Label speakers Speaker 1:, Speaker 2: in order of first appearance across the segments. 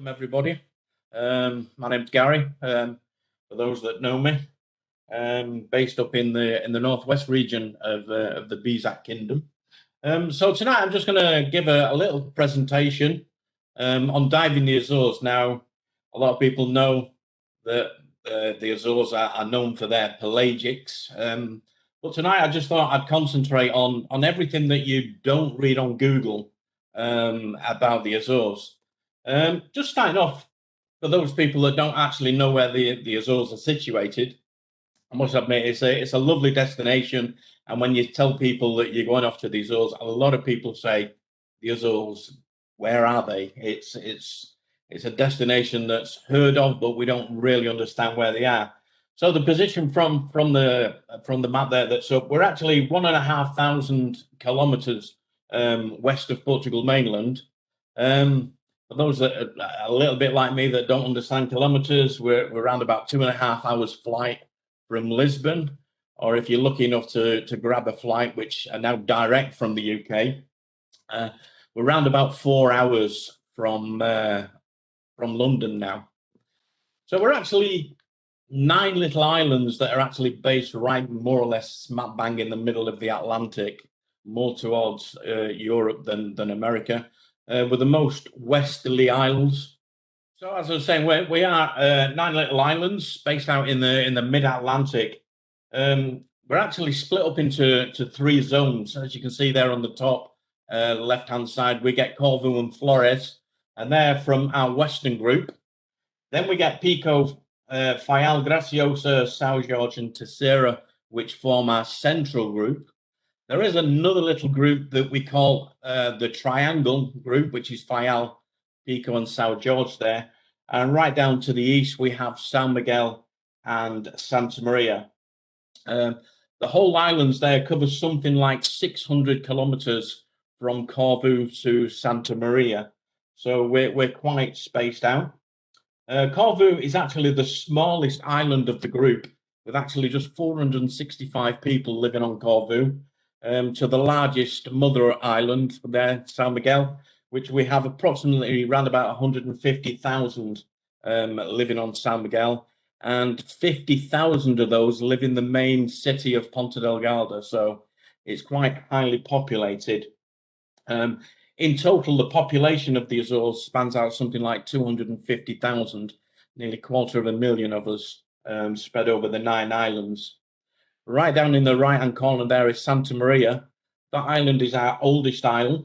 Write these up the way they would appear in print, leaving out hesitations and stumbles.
Speaker 1: Welcome everybody. My name's Gary. For those that know me, based up in the northwest region of the BSAC kingdom. So tonight I'm just going to give a little presentation on diving the Azores. Now, a lot of people know that the Azores are known for their pelagics, but tonight I just thought I'd concentrate on everything that you don't read on Google about the Azores. Just starting off, for those people that don't actually know where the Azores are situated, I must admit it's a lovely destination. And when you tell people that you're going off to the Azores, a lot of people say, "The Azores, where are they?" It's a destination that's heard of, but we don't really understand where they are. So the position from the map there that's up, we're actually 1,500 kilometers west of Portugal mainland. For those that are a little bit like me that don't understand kilometers, we're around about 2.5 hours flight from Lisbon, or if you're lucky enough to grab a flight, which are now direct from the UK, we're around about 4 hours from London now. So we're actually 9 little islands that are actually based right more or less smack bang in the middle of the Atlantic, more towards Europe than America, with the most westerly isles. So as I was saying, we are 9 little islands based out in the mid-Atlantic. We're actually split up into 3 zones, as you can see there on the top left-hand side. We get Corfu and Flores, and they're from our western group. Then we get Pico, Faial, Graciosa, São Jorge, and Terceira, which form our central group. There is another little group that we call the Triangle group, which is Faial, Pico, and São Jorge there. And right down to the east, we have São Miguel and Santa Maria. The whole islands there cover something like 600 kilometers from Corfu to Santa Maria. So we're quite spaced out. Corfu is actually the smallest island of the group, with actually just 465 people living on Corfu, to the largest mother island there, São Miguel, which we have approximately around about 150,000 living on São Miguel, and 50,000 of those live in the main city of Ponta Delgada. So it's quite highly populated. In total, the population of the Azores spans out something like 250,000, nearly 250,000 of us spread over the 9 islands. Right down in the right-hand corner there is Santa Maria. That island is our oldest island.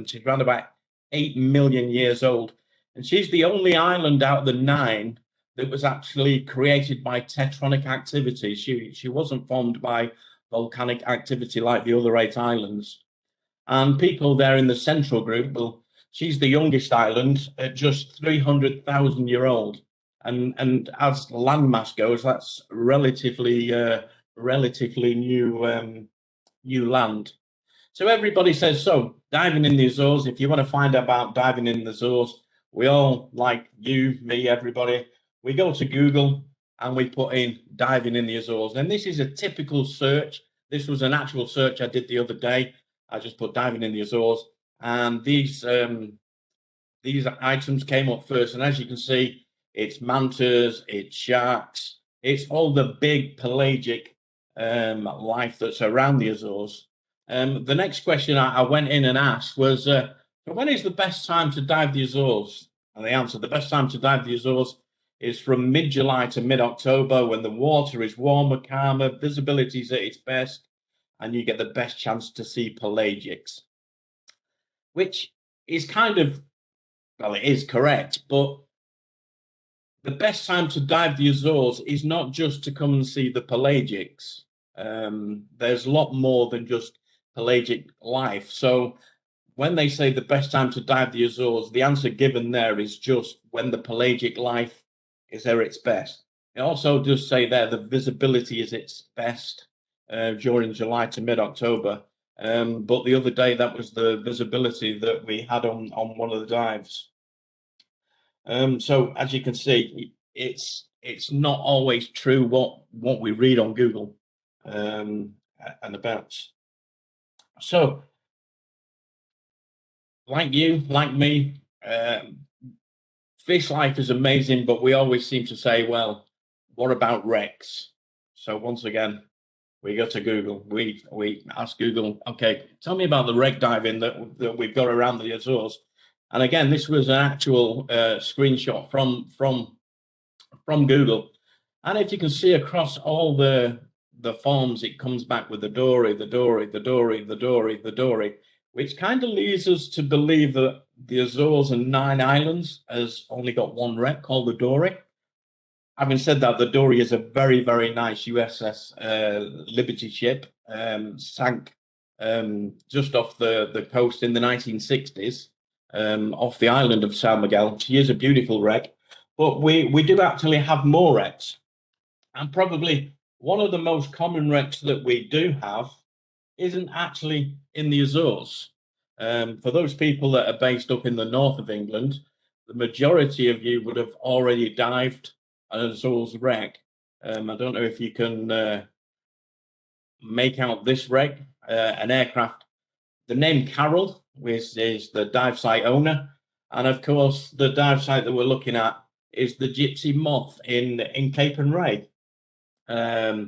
Speaker 1: She's around about 8 million years old. And she's the only island out of the 9 that was actually created by tectonic activity. She wasn't formed by volcanic activity like the other 8 islands. And Pico there in the central group, well, she's the youngest island at just 300,000 year old. And as landmass goes, that's relatively new land. So everybody says, so diving in the Azores, if you want to find out about diving in the Azores, we all, like you, me, everybody, we go to Google and we put in diving in the Azores. And this is a typical search. This was an actual search I did the other day. I just put diving in the Azores, and these items came up first. And as you can see, it's mantas, it's sharks, it's all the big pelagic life that's around the Azores. The next question I went in and asked was, when is the best time to dive the Azores? And the answer, the best time to dive the Azores is from mid-July to mid-October, when the water is warmer, calmer, visibility is at its best, and you get the best chance to see pelagics. Which is kind of, well, it is correct, but the best time to dive the Azores is not just to come and see the pelagics. There's a lot more than just pelagic life. So when they say the best time to dive the Azores, the answer given there is just when the pelagic life is at its best. It also does say there the visibility is its best during July to mid-October. But the other day, that was the visibility that we had on one of the dives. So as you can see, it's not always true what we read on Google and about. So, like you, like me, fish life is amazing, but we always seem to say, well, what about wrecks? So once again, we go to Google. We ask Google, okay, tell me about the wreck diving that we've got around the Azores. And again, this was an actual screenshot from Google. And if you can see across all the forms, it comes back with the dory, the dory, the dory, the dory, the dory, which kind of leads us to believe that the Azores and 9 islands has only got one wreck called the Dory. Having said that, the Dory is a very, very nice USS Liberty ship, sank just off the coast in the 1960s, off the island of San Miguel. She is a beautiful wreck, but we do actually have more wrecks. And probably one of the most common wrecks that we do have isn't actually in the Azores. For those people that are based up in the north of England, the majority of you would have already dived an Azores wreck. I don't know if you can make out this wreck, an aircraft. The name Carol, which is the dive site owner, and of course the dive site that we're looking at is the Gypsy Moth in Cape and Ray. A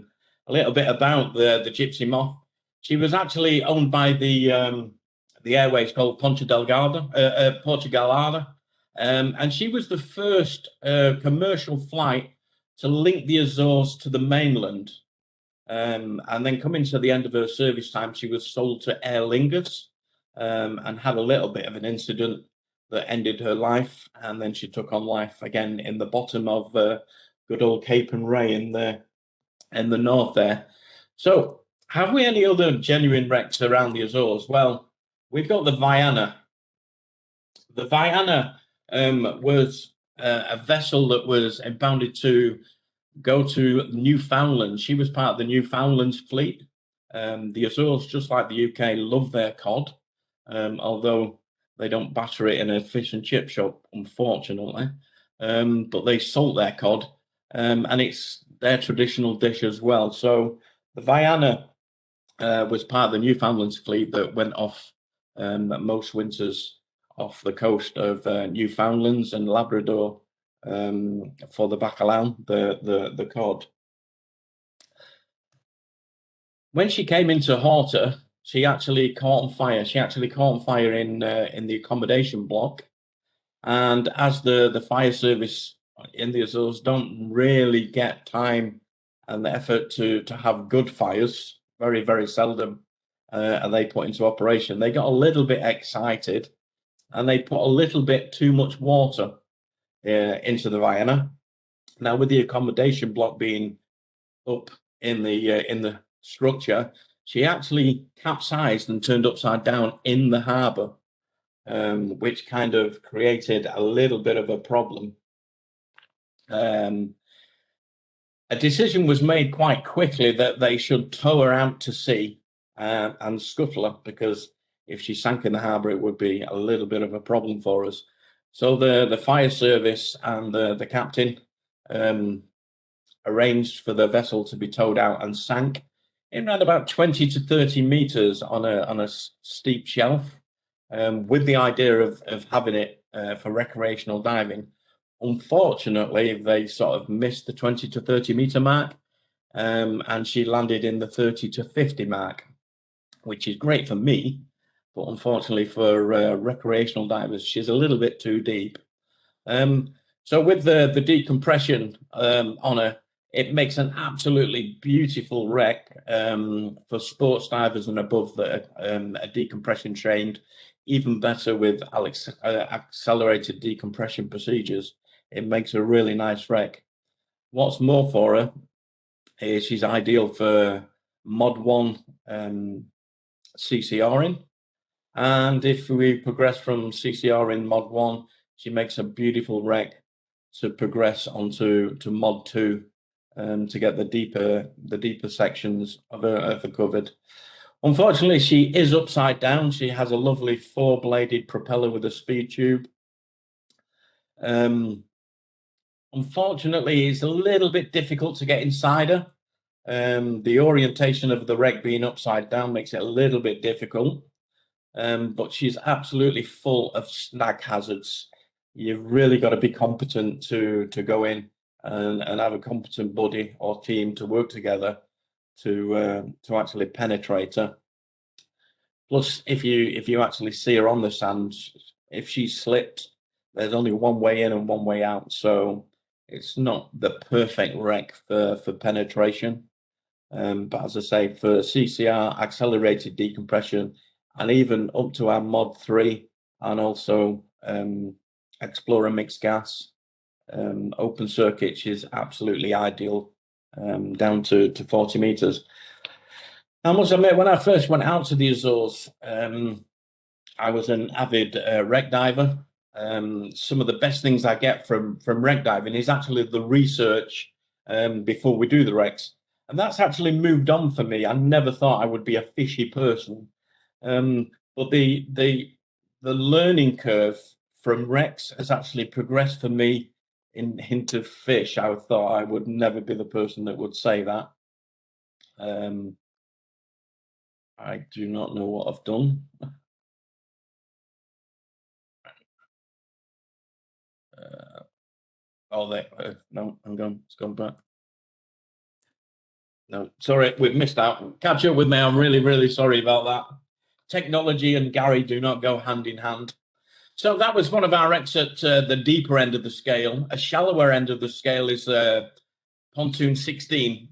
Speaker 1: little bit about the Gypsy Moth. She was actually owned by the airways called Ponta Delgada, Portugalada, and she was the first commercial flight to link the Azores to the mainland. And then coming to the end of her service time, she was sold to Aer Lingus and had a little bit of an incident that ended her life, and then she took on life again in the bottom of good old Cape and Ray in the north there. So, have we any other genuine wrecks around the Azores? Well, we've got the Viana. The Viana was a vessel that was impounded to go to Newfoundland. She was part of the Newfoundland's fleet. The Azores, just like the UK, love their cod, although they don't batter it in a fish and chip shop, unfortunately. But they salt their cod, and it's their traditional dish as well. So the Viana was part of the Newfoundland's fleet that went off most winters off the coast of Newfoundlands and Labrador for the bacalao, the cod. When she came into Horta, she actually caught on fire. She actually caught on fire in the accommodation block, and as the fire service in the Azores don't really get time and the effort to have good fires, very, very seldom are they put into operation. They got a little bit excited and they put a little bit too much water into the Viana. Now, with the accommodation block being up in the structure, she actually capsized and turned upside down in the harbour, which kind of created a little bit of a problem. A decision was made quite quickly that they should tow her out to sea and scuttle her, because if she sank in the harbour, it would be a little bit of a problem for us. So the fire service and the captain arranged for the vessel to be towed out and sank in around about 20 to 30 meters on a steep shelf, with the idea of having it for recreational diving. Unfortunately, they sort of missed the 20 to 30 meter mark, and she landed in the 30 to 50 mark, which is great for me, but unfortunately for recreational divers, she's a little bit too deep. So with the decompression on her, it makes an absolutely beautiful wreck for sports divers and above that are decompression trained. Even better with accelerated decompression procedures. It makes a really nice wreck. What's more for her is she's ideal for Mod 1 CCRing. And if we progress from CCR in Mod 1, she makes a beautiful wreck to progress onto Mod 2 to get the deeper sections of her covered. Unfortunately, she is upside down. She has a lovely 4-bladed propeller with a speed tube. Unfortunately, it's a little bit difficult to get inside her. The orientation of the wreck being upside down makes it a little bit difficult. But she's absolutely full of snag hazards. you've really got to be competent to go in and have a competent buddy or team to work together to actually penetrate her. Plus, if you actually see her on the sand, if she slipped, there's only one way in and one way out. So it's not the perfect wreck for penetration. But as I say, for CCR, accelerated decompression, and even up to our Mod 3, and also Explorer mixed gas, open circuits is absolutely ideal, down to 40 meters. I must admit, when I first went out to the Azores, I was an avid wreck diver. Some of the best things I get from wreck diving is actually the research before we do the wrecks. And that's actually moved on for me. I never thought I would be a fishy person. But the learning curve from wrecks has actually progressed for me into fish. I thought I would never be the person that would say that. I do not know what I've done. No, I'm gone. It's gone back. No, sorry, we've missed out. Catch up with me. I'm really, really sorry about that. Technology and Gary do not go hand in hand. So that was one of our wrecks at the deeper end of the scale. A shallower end of the scale is Pontoon 16.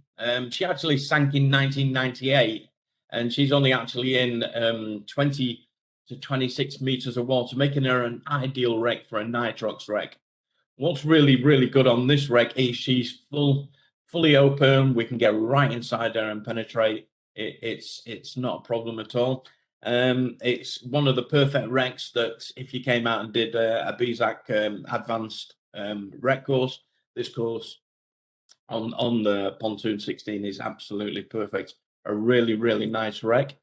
Speaker 1: She actually sank in 1998, and she's only actually in 20 to 26 meters of water, making her an ideal wreck for a nitrox wreck. What's really, really good on this wreck is she's fully open. We can get right inside there and penetrate. It's not a problem at all. It's one of the perfect wrecks that if you came out and did a BSAC advanced wreck course, this course on the Pontoon 16 is absolutely perfect. A really, really nice wreck.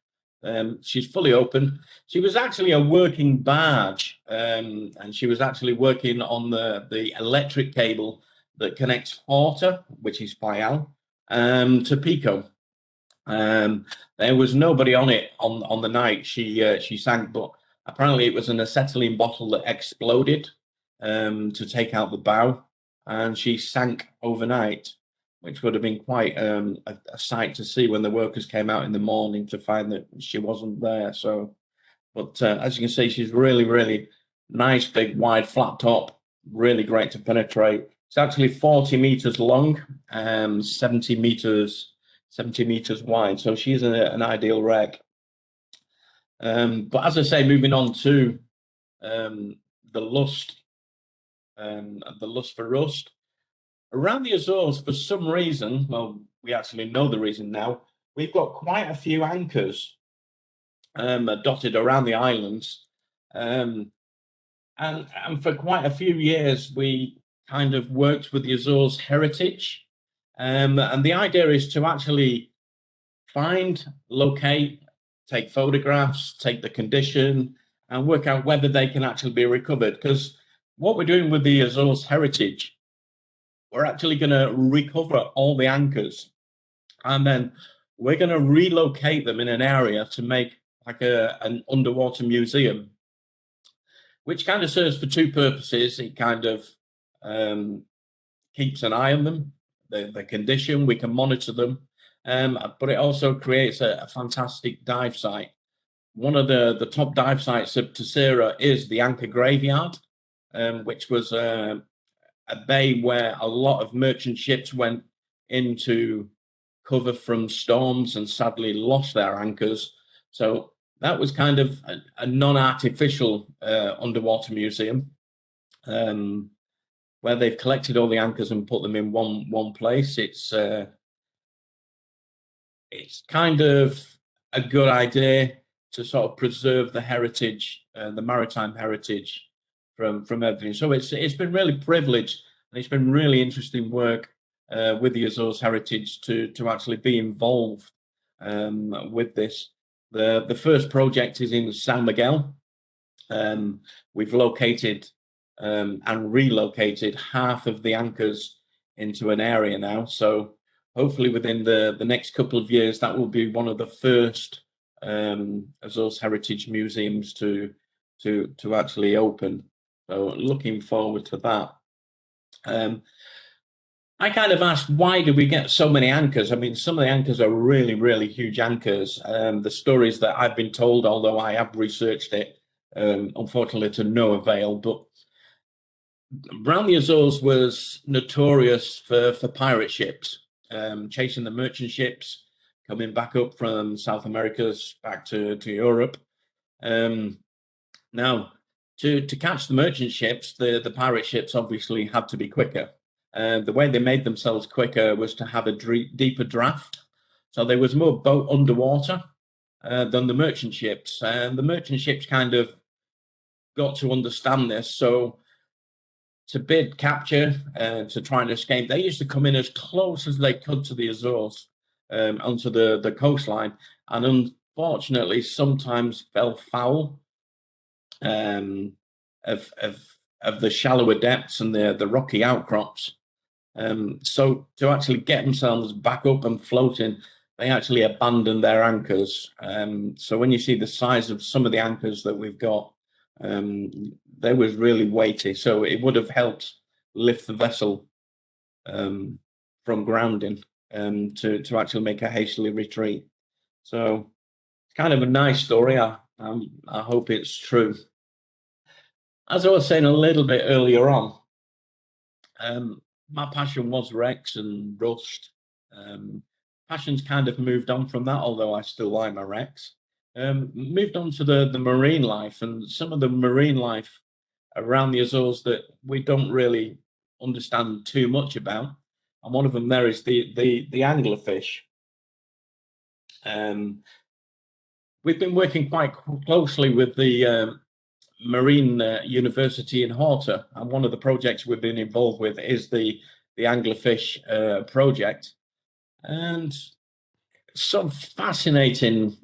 Speaker 1: She's fully open. She was actually a working barge, and she was actually working on the electric cable that connects Horta, which is Fayal, to Pico. There was nobody on it on the night she sank, but apparently it was an acetylene bottle that exploded to take out the bow, and she sank overnight, which would have been quite a sight to see when the workers came out in the morning to find that she wasn't there. So, but as you can see, she's really, really nice, big, wide, flat top, really great to penetrate. It's actually 40 meters long and 70 meters wide. So she's an ideal wreck. But as I say, moving on to the lust for rust. Around the Azores, for some reason, well, we actually know the reason now, we've got quite a few anchors dotted around the islands. And for quite a few years, we kind of worked with the Azores heritage. And the idea is to actually find, locate, take photographs, take the condition, and work out whether they can actually be recovered. Because what we're doing with the Azores heritage, we're actually going to recover all the anchors, and then we're going to relocate them in an area to make like an underwater museum, which kind of serves for two purposes. It kind of keeps an eye on them, the condition, we can monitor them, but it also creates a fantastic dive site. One of the top dive sites of Terceira is the Anchor Graveyard, which was a bay where a lot of merchant ships went into cover from storms and sadly lost their anchors. So that was kind of a non-artificial underwater museum, where they've collected all the anchors and put them in one place. It's kind of a good idea to sort of preserve the heritage, the maritime heritage from everything. So it's been really privileged, and it's been really interesting work with the Azores heritage to actually be involved with this. The first project is in San Miguel. We've located and relocated half of the anchors into an area now. So hopefully within the next couple of years, that will be one of the first Azores heritage museums to actually open. So looking forward to that. I kind of asked, why do we get so many anchors? I mean, some of the anchors are really, really huge anchors. The stories that I've been told, although I have researched it, unfortunately to no avail, but around the Azores was notorious for pirate ships, chasing the merchant ships, coming back up from South Americas back to Europe. Now, to catch the merchant ships, the pirate ships obviously had to be quicker. The way they made themselves quicker was to have a deeper draft. So there was more boat underwater than the merchant ships. And the merchant ships kind of got to understand this. So to bid capture, to try and escape, they used to come in as close as they could to the Azores, onto the coastline. And unfortunately, sometimes fell foul of the shallower depths and the rocky outcrops. So to actually get themselves back up and floating, they actually abandoned their anchors. So when you see the size of some of the anchors that we've got, they was really weighty. So it would have helped lift the vessel from grounding to actually make a hastily retreat. So it's kind of a nice story. I hope it's true. As I was saying a little bit earlier on, my passion was wrecks and rust. Passion's kind of moved on from that, although I still like my wrecks. Moved on to the marine life, and some of the marine life around the Azores that we don't really understand too much about. And one of them there is the anglerfish. We've been working quite closely with the Marine University in Horta, and one of the projects we've been involved with is the Anglerfish project, and some fascinating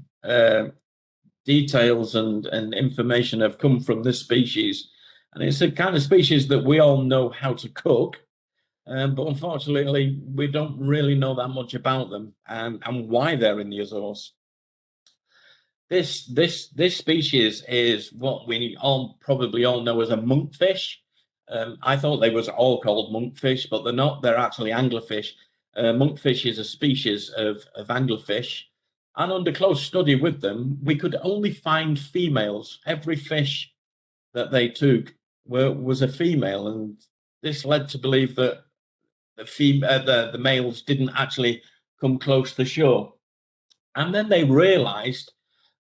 Speaker 1: details and information have come from this species, and it's a kind of species that we all know how to cook, but unfortunately we don't really know that much about them and why they're in the Azores. This species is what we probably all know as a monkfish. I thought they was all called monkfish, but they're not. They're actually anglerfish. Monkfish is a species of anglerfish, and under close study with them, we could only find females. Every fish that they took was a female, and this led to believe that the males didn't actually come close to shore. And then they realised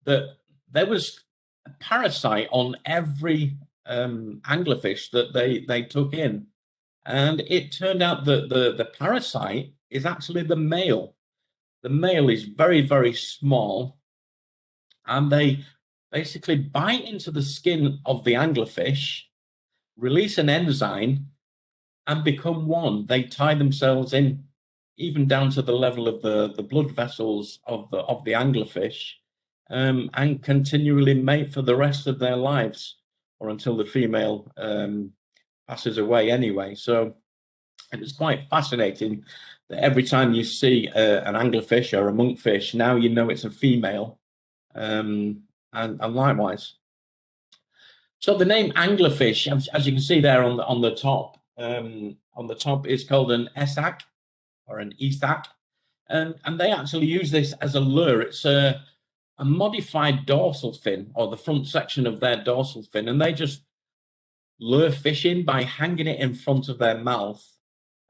Speaker 1: that there was a parasite on every anglerfish that they took in. And it turned out that the parasite is actually the male. The male is very, very small, and they basically bite into the skin of the anglerfish, release an enzyme, and become one. They tie themselves in, even down to the level of the blood vessels of the anglerfish, and continually mate for the rest of their lives, or until the female passes away anyway. So it's quite fascinating that every time you see an anglerfish or a monkfish, now you know it's a female, and likewise. So the name anglerfish, as you can see there on the top, is called an ESAC or an ESAC, and they actually use this as a lure. It's a modified dorsal fin, or the front section of their dorsal fin, and they just lure fish in by hanging it in front of their mouth.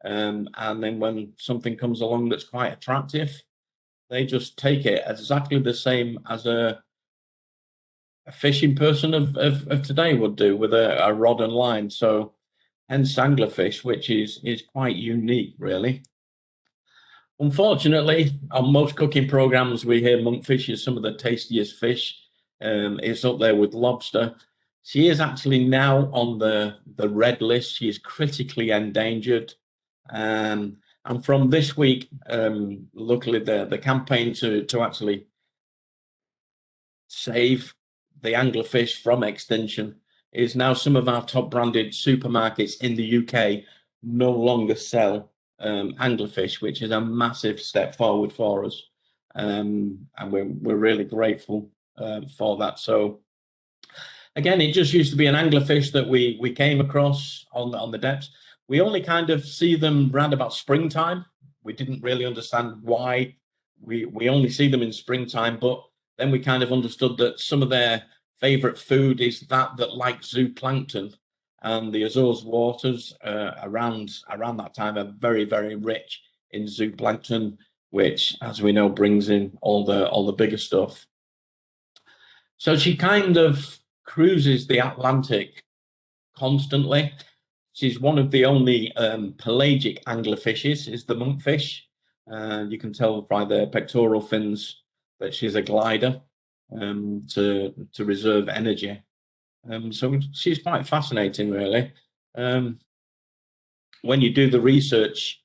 Speaker 1: And then when something comes along that's quite attractive, they just take it exactly the same as a fishing person of today would do, with a rod and line. So hence anglerfish, which is quite unique, really. Unfortunately, on most cooking programs, we hear monkfish is some of the tastiest fish. It's up there with lobster. She is actually now on the red list. She is critically endangered. And from this week, luckily, the campaign to actually save the anglerfish from extinction is now some of our top branded supermarkets in the UK no longer sell anglerfish, which is a massive step forward for us, and we're really grateful for that. So Again, it just used to be an anglerfish that we came across on the depths. We only kind of see them round about springtime. We didn't really understand why we only see them in springtime, but then we kind of understood that some of their favorite food is that like zooplankton, and the Azores waters around that time are very, very rich in zooplankton, which, as we know, brings in all the bigger stuff. So she kind of cruises the Atlantic constantly. She's one of the only pelagic anglerfishes, is the monkfish. You can tell by the pectoral fins that she's a glider to reserve energy. So she's quite fascinating, really. When you do the research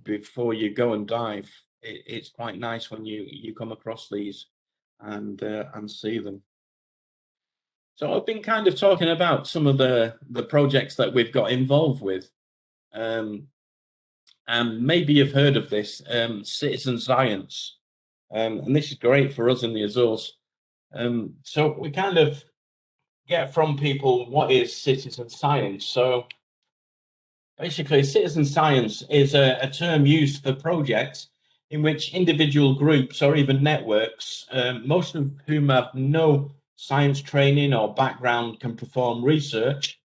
Speaker 1: before you go and dive, it's quite nice when you come across these and see them. So I've been kind of talking about some of the projects that we've got involved with. And maybe you've heard of this, citizen science. And this is great for us in the Azores. So we kind of get from people, what is citizen science? So basically, citizen science is a term used for projects in which individual groups or even networks, most of whom have no science training or background, can perform research,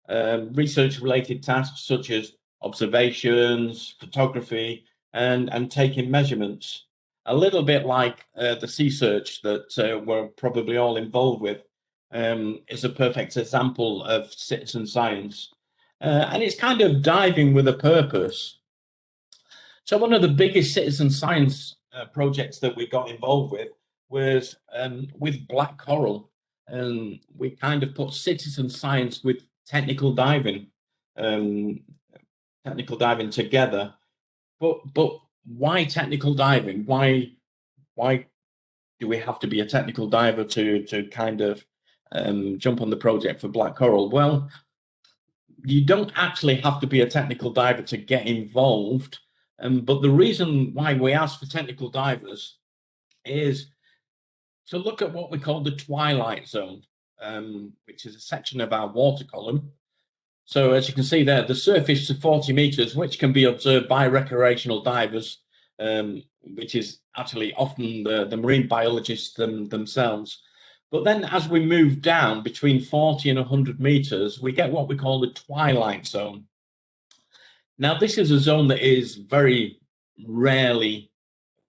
Speaker 1: research-related tasks such as observations, photography, and taking measurements. A little bit like the sea search that we're probably all involved with, is a perfect example of citizen science. And it's kind of diving with a purpose. So one of the biggest citizen science projects that we got involved with was with black coral. And we kind of put citizen science with technical diving together. But why technical diving? Why do we have to be a technical diver to kind of jump on the project for black coral? Well, you don't actually have to be a technical diver to get involved. But the reason why we ask for technical divers is to look at what we call the Twilight Zone, which is a section of our water column. So as you can see there, the surface to 40 meters, which can be observed by recreational divers, which is actually often the marine biologists themselves. But then as we move down between 40 and 100 meters, we get what we call the Twilight Zone. Now, this is a zone that is very rarely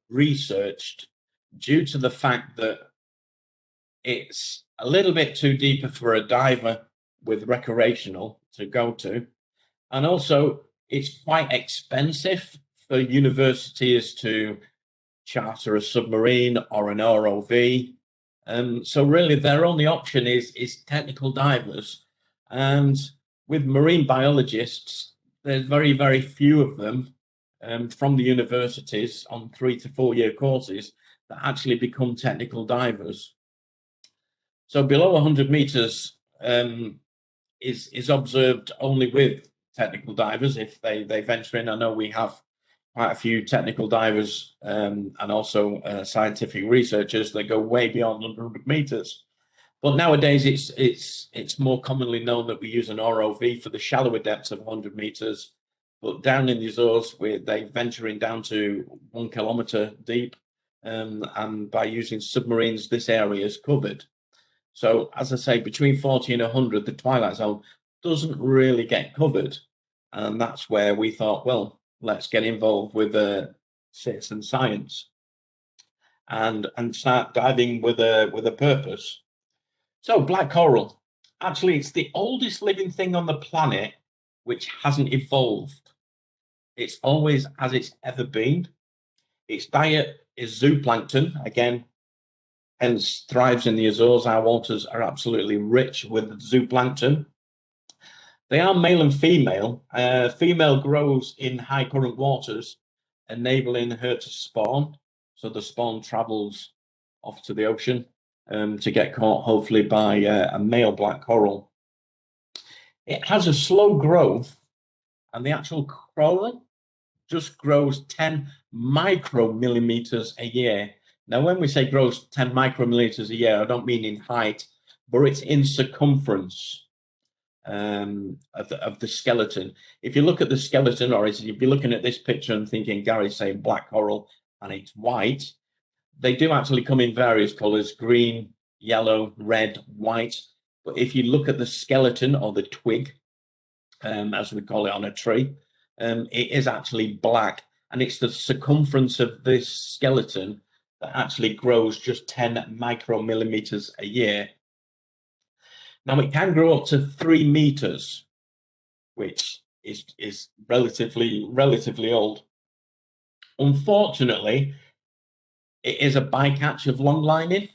Speaker 1: researched due to the fact that it's a little bit too deep for a diver with recreational to go to. And also, it's quite expensive for universities to charter a submarine or an ROV. So really, their only option is technical divers. And with marine biologists, there's very, very few of them from the universities on 3 to 4 year courses that actually become technical divers. So below 100 meters is observed only with technical divers if they venture in. I know we have quite a few technical divers and also scientific researchers that go way beyond 100 meters. But nowadays, it's more commonly known that we use an ROV for the shallower depths of 100 meters. But down in the Azores, they venturing down to 1 kilometer deep, and by using submarines, this area is covered. So, as I say, between 40 and 100, the Twilight Zone doesn't really get covered, and that's where we thought, well, let's get involved with citizen science and start diving with a purpose. So black coral, actually, it's the oldest living thing on the planet which hasn't evolved. It's always as it's ever been. Its diet is zooplankton, again, hence thrives in the Azores. Our waters are absolutely rich with zooplankton. They are male and female. Female grows in high current waters, enabling her to spawn. So the spawn travels off to the ocean to get caught, hopefully, by a male black coral. It has a slow growth, and the actual coral just grows 10 micromillimeters a year. Now, when we say grows 10 micromillimeters a year, I don't mean in height. but it's in circumference of the skeleton. If you look at the skeleton, or if you'd be looking at this picture and thinking Gary's saying black coral and it's white, they do actually come in various colors: green, yellow, red, white. But if you look at the skeleton, or the twig, as we call it on a tree, it is actually black, and it's the circumference of this skeleton that actually grows just 10 micromillimeters a year. Now, it can grow up to 3 meters, which is relatively old. Unfortunately, it is a bycatch of longlining,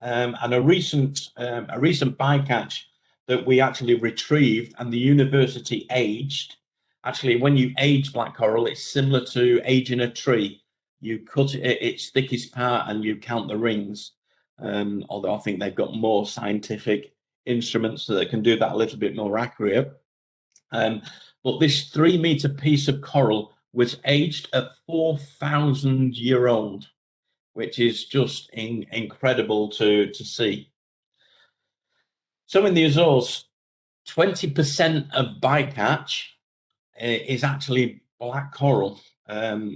Speaker 1: and a recent bycatch that we actually retrieved and the university aged. Actually, when you age black coral, it's similar to aging a tree. You cut its thickest part and you count the rings. Although I think they've got more scientific instruments that can do that a little bit more accurate. But this 3 meter piece of coral was aged at 4,000-year-old, which is just incredible to see. So in the Azores, 20% of bycatch is actually black coral,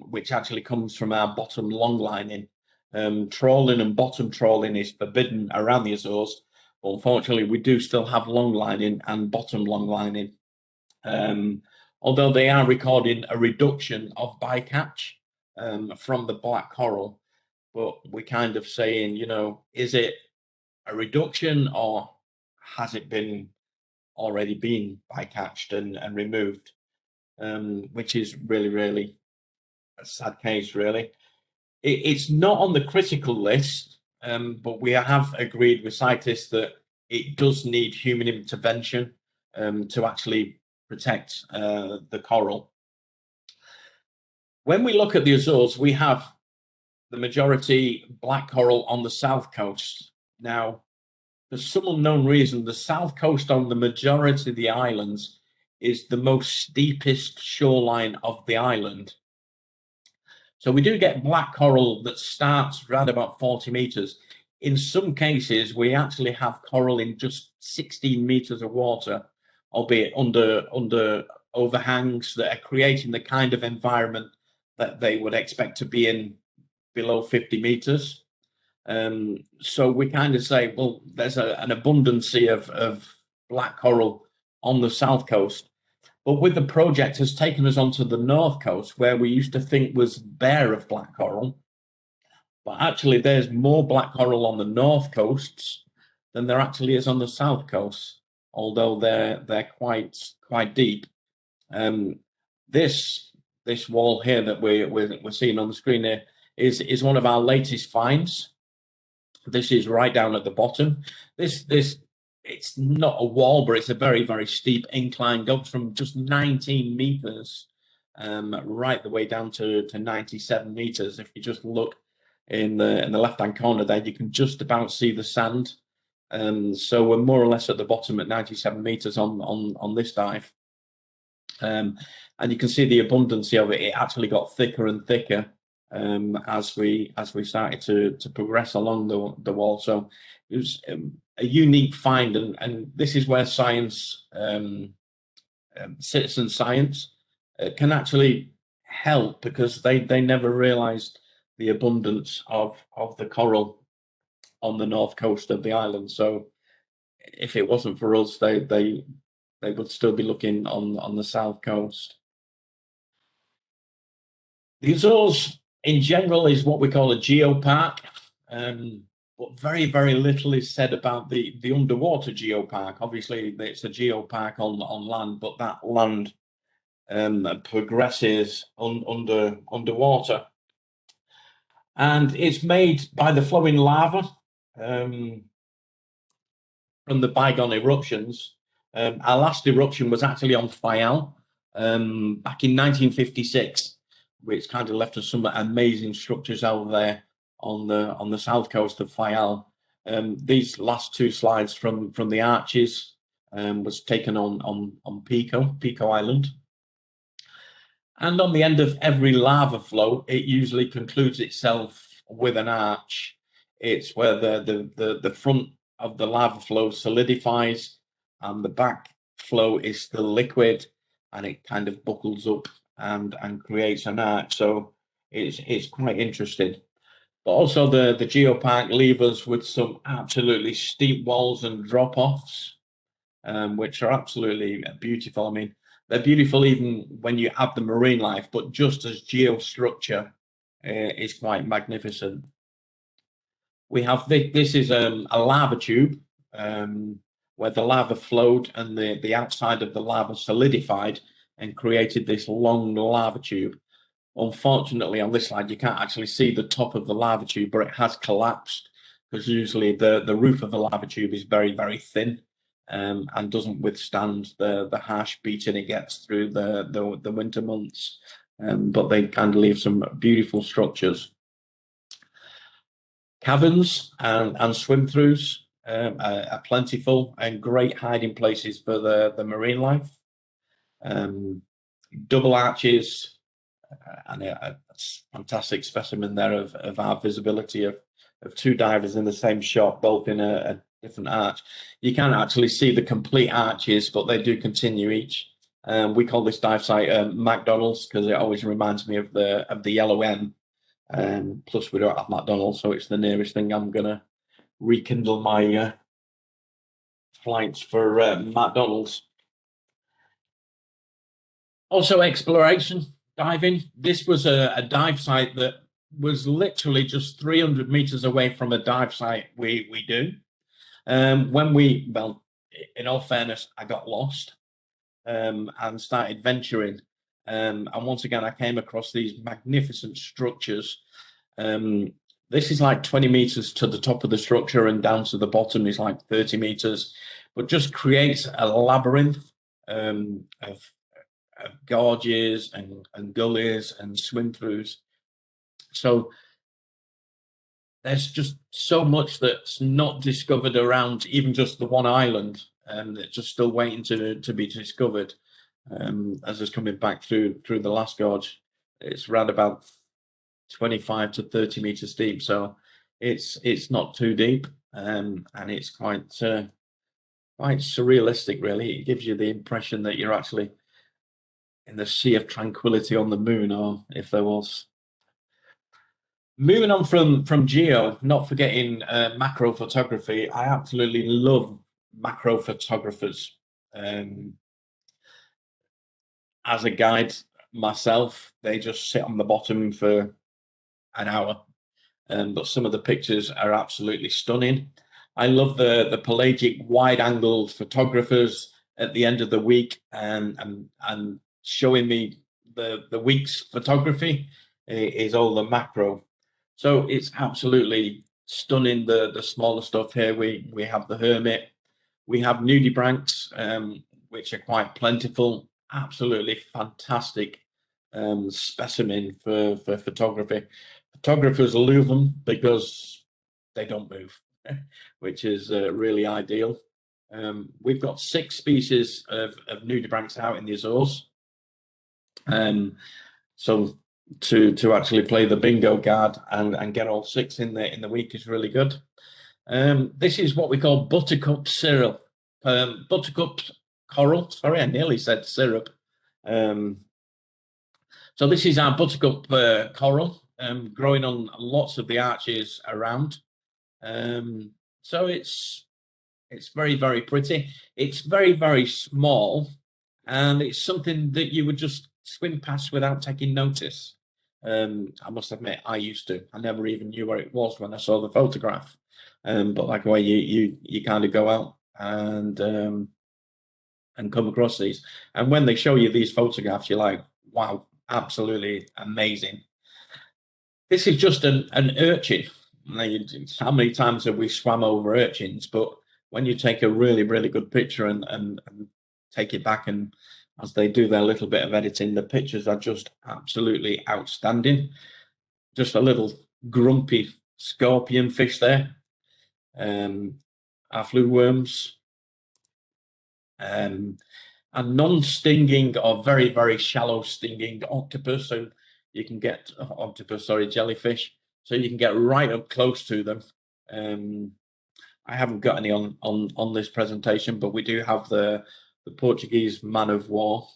Speaker 1: which actually comes from our bottom longlining. Trawling and bottom trawling is forbidden around the Azores. Unfortunately, we do still have longlining and bottom longlining. Although they are recording a reduction of bycatch from the black coral, but we're kind of saying, you know, is it a reduction, or has it been already been bycatched and removed? Which is really a sad case, really. It's not on the critical list, but we have agreed with scientists that it does need human intervention to actually protect the coral. When we look at the Azores, we have the majority black coral on the south coast. Now, for some unknown reason, the south coast on the majority of the islands is the most steepest shoreline of the island. So we do get black coral that starts around about 40 meters. In some cases, we actually have coral in just 16 meters of water, albeit under overhangs that are creating the kind of environment that they would expect to be in below 50 meters. So we kind of say, well, there's an abundance of black coral on the south coast. But with the project has taken us onto the north coast, where we used to think was bare of black coral. But actually, there's more black coral on the north coasts than there actually is on the south coast, although they're quite deep. This wall here that we're seeing on the screen here is one of our latest finds. This is right down at the bottom. It's not a wall, but it's a very steep incline. Goes from just 19 meters right the way down to 97 meters. If you just look in the left-hand corner there, you can just about see the sand. So we're more or less at the bottom at 97 meters on this dive. And you can see the abundance of it. It actually got thicker and thicker as we started to progress along the wall. So it was a unique find, and this is where science, citizen science, can actually help, because they never realized the abundance of the coral on the north coast of the island. So if it wasn't for us, they would still be looking on the south coast. The Azores in general is what we call a geopark, but very little is said about the underwater geopark. Obviously, it's a geopark on land, but that land progresses underwater, and it's made by the flowing lava from the bygone eruptions. Our last eruption was actually on Fayal back in 1956, which kind of left us some amazing structures out there on the south coast of Fayal. These last two slides from the arches was taken on Pico Island. And on the end of every lava flow, it usually concludes itself with an arch. It's where the front of the lava flow solidifies and the back flow is still liquid, and it kind of buckles up and creates an arch. So it's quite interesting. But also the geopark leave us with some absolutely steep walls and drop-offs, which are absolutely beautiful. I mean, they're beautiful even when you add the marine life, but just as geostructure is quite magnificent. We have this is a lava tube where the lava flowed and the outside of the lava solidified and created this long lava tube. Unfortunately, on this slide, you can't actually see the top of the lava tube, but it has collapsed because usually the roof of the lava tube is very, very thin and doesn't withstand the harsh beating it gets through the winter months. But they kind of leave some beautiful structures. Caverns and swim-throughs are plentiful and great hiding places for the marine life. Double arches, and a fantastic specimen there of our visibility of two divers in the same shot, both in a different arch. You can't actually see the complete arches, but they do continue each. We call this dive site McDonald's because it always reminds me of the yellow M. Plus, we don't have McDonald's, so it's the nearest thing I'm gonna rekindle my flights for McDonald's. Also, exploration diving. This was a dive site that was literally just 300 meters away from a dive site we do. Well, in all fairness, I got lost and started venturing. And once again, I came across these magnificent structures. This is like 20 meters to the top of the structure, and down to the bottom is like 30 meters, but just creates a labyrinth of gorges and gullies and swim-throughs. So there's just so much that's not discovered around even just the one island, and it's just still waiting to be discovered. As it's coming back through the last gorge, it's around about 25 to 30 meters deep, so it's not too deep, and it's quite surrealistic, really. It gives you the impression that you're actually in the sea of tranquility on the moon, or if there was. Moving on from geo, not forgetting macro photography. I absolutely love macro photographers. As a guide myself, they just sit on the bottom for an hour, but some of the pictures are absolutely stunning. I love the pelagic wide-angle photographers at the end of the week and showing me the week's photography is all the macro. So it's absolutely stunning, the smaller stuff here. We have the hermit, we have nudibranchs, which are quite plentiful. Absolutely fantastic specimen for photography. Photographers love them because they don't move, which is really ideal. We've got 6 species of nudibranchs out in the Azores. So to actually play the bingo card and get all 6 in the week is really good. This is what we call buttercup syrup, buttercup coral. Sorry, I nearly said syrup. So this is our buttercup coral, growing on lots of the arches around. So it's very, very pretty. It's very, very small, and it's something that you would just swim past without taking notice. I must admit, I used to. I never even knew where it was when I saw the photograph. But like the way you kind of go out and come across these, and when they show you these photographs, you're like, wow, absolutely amazing. This is just an urchin. How many times have we swam over urchins? But when you take a really, really good picture and take it back, and as they do their little bit of editing, the pictures are just absolutely outstanding. Just a little grumpy scorpion fish there. Our flu worms. And non-stinging or very, very shallow stinging octopus. So you can get jellyfish. So you can get right up close to them. I haven't got any on this presentation, but we do have the Portuguese man of war.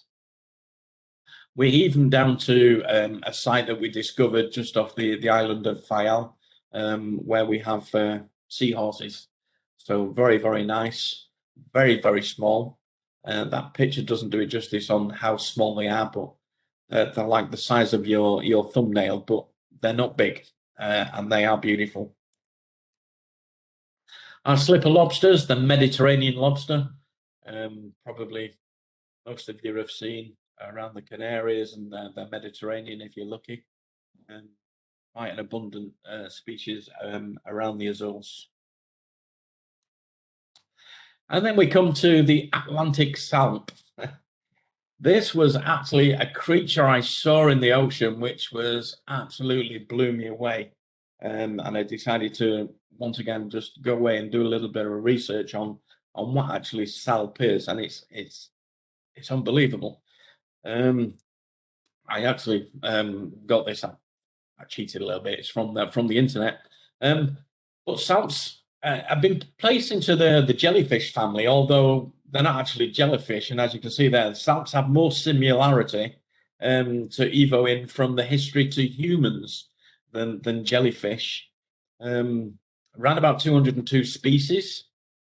Speaker 1: We're even down to a site that we discovered just off the island of Fayal, where we have seahorses. So very, very nice, very, very small. That picture doesn't do it justice on how small they are, but they're like the size of your thumbnail, but they're not big, and they are beautiful. Our slipper lobsters, the Mediterranean lobster, probably most of you have seen around the Canaries and the Mediterranean if you're lucky. Quite an abundant species around the Azores. And then we come to the Atlantic salp. This was actually a creature I saw in the ocean, which was absolutely blew me away. And I decided to, once again, just go away and do a little bit of research on what actually salp is. And it's unbelievable. I actually got this. I cheated a little bit. It's from the internet. But salps have been placed into the jellyfish family, although they're not actually jellyfish. And as you can see there, salps have more similarity to evoing from the history to humans than jellyfish. Around about 202 species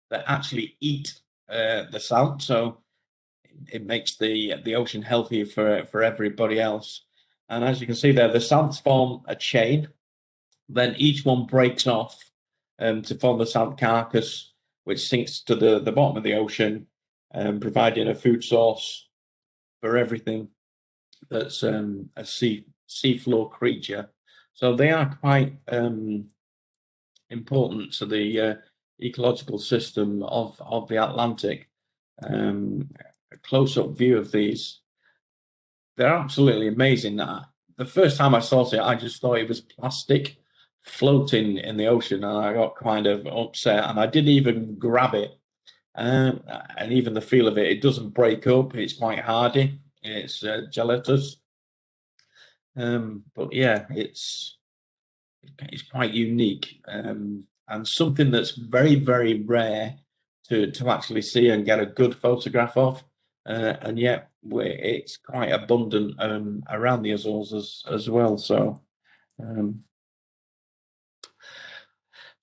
Speaker 1: that actually eat the salp, so it makes the ocean healthier for everybody else. And as you can see there, the salps form a chain. Then each one breaks off to form the salp carcass, which sinks to the bottom of the ocean, providing a food source for everything that's a seafloor creature. So they are quite important to the ecological system of the Atlantic. A close-up view of these. They're absolutely amazing. The first time I saw it, I just thought it was plastic floating in the ocean, and I got kind of upset, and I didn't even grab it. And even the feel of it, it doesn't break up. It's quite hardy. It's gelatinous. But yeah, it's quite unique, and something that's very, very rare to actually see and get a good photograph of. And yet it's quite abundant around the Azores as well. So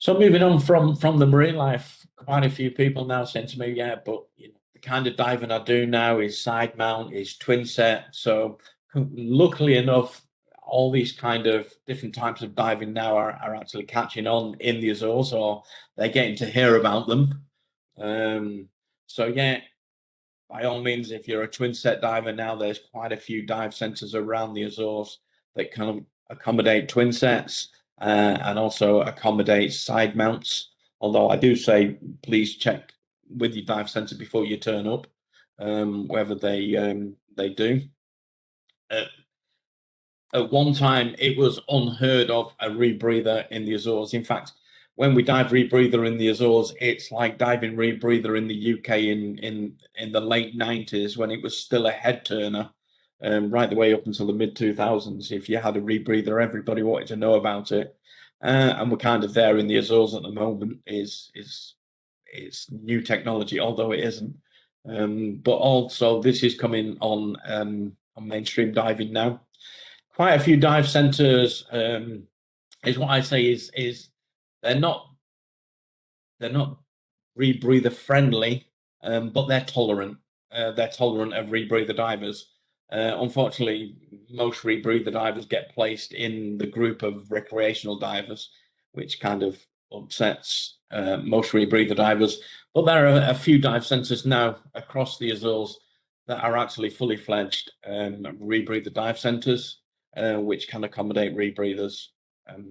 Speaker 1: moving on from the marine life, quite a few people now saying to me, yeah, but the kind of diving I do now is side mount, is twin set. So luckily enough, all these kind of different types of diving now are actually catching on in the Azores, or they're getting to hear about them. So yeah, by all means, if you're a twin set diver now, there's quite a few dive centres around the Azores that can accommodate twin sets and also accommodate side mounts. Although I do say, please check with your dive centre before you turn up, whether they do. At one time, it was unheard of a rebreather in the Azores. In fact, when we dive rebreather in the Azores, it's like diving rebreather in the UK in the late 90s when it was still a head turner, right the way up until the mid 2000s. If you had a rebreather, everybody wanted to know about it, and we're kind of there in the Azores at the moment. It's new technology, although it isn't. But also, this is coming on mainstream diving now. Quite a few dive centres is what I say is they're not rebreather friendly, but they're tolerant. They're tolerant of rebreather divers. Unfortunately, most rebreather divers get placed in the group of recreational divers, which kind of upsets most rebreather divers. But there are a few dive centres now across the Azores that are actually fully fledged rebreather dive centres, which can accommodate rebreathers.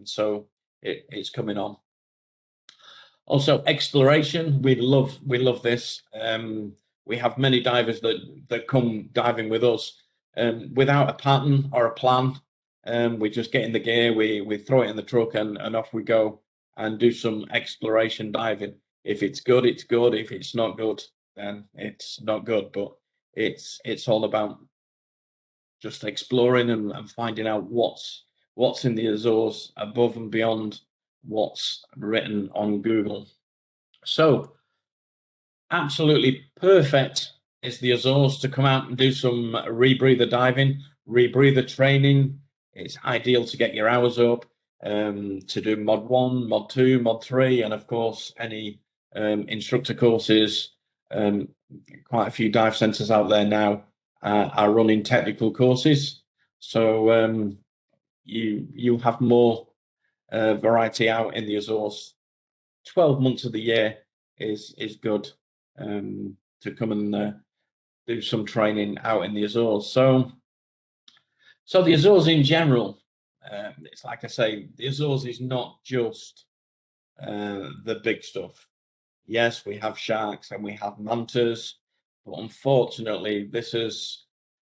Speaker 1: So it's coming on. Also, exploration. We love this. We have many divers that come diving with us without a pattern or a plan. We just get in the gear, we throw it in the truck, and off we go and do some exploration diving. If it's good, it's good. If it's not good, then it's not good. But it's all about just exploring and finding out what's in the Azores above and beyond what's written on Google. So absolutely perfect is the Azores to come out and do some rebreather diving, rebreather training. It's ideal to get your hours up, to do mod 1, mod 2, mod 3, and of course any instructor courses. Quite a few dive centres out there now are running technical courses, so you have more variety out in the Azores. 12 months of the year is good to come and do some training out in the Azores. So the Azores in general, it's like I say, the Azores is not just the big stuff. Yes, we have sharks and we have mantas, but unfortunately, this has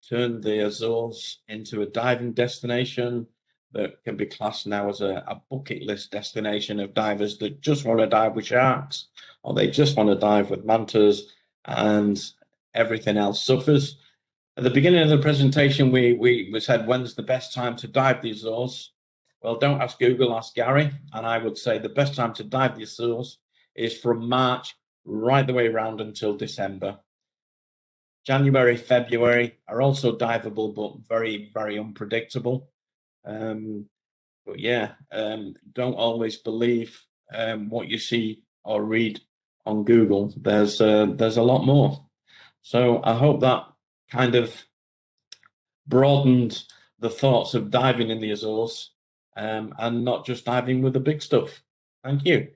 Speaker 1: turned the Azores into a diving destination that can be classed now as a bucket list destination of divers that just want to dive with sharks, or they just want to dive with mantas, and everything else suffers. At the beginning of the presentation, we said, when's the best time to dive the Azores? Well, don't ask Google, ask Gary. And I would say the best time to dive the Azores is from March right the way around until December. January, February are also diveable, but very, very unpredictable. But yeah, don't always believe what you see or read on Google. There's a lot more. So I hope that kind of broadened the thoughts of diving in the Azores, and not just diving with the big stuff. Thank you.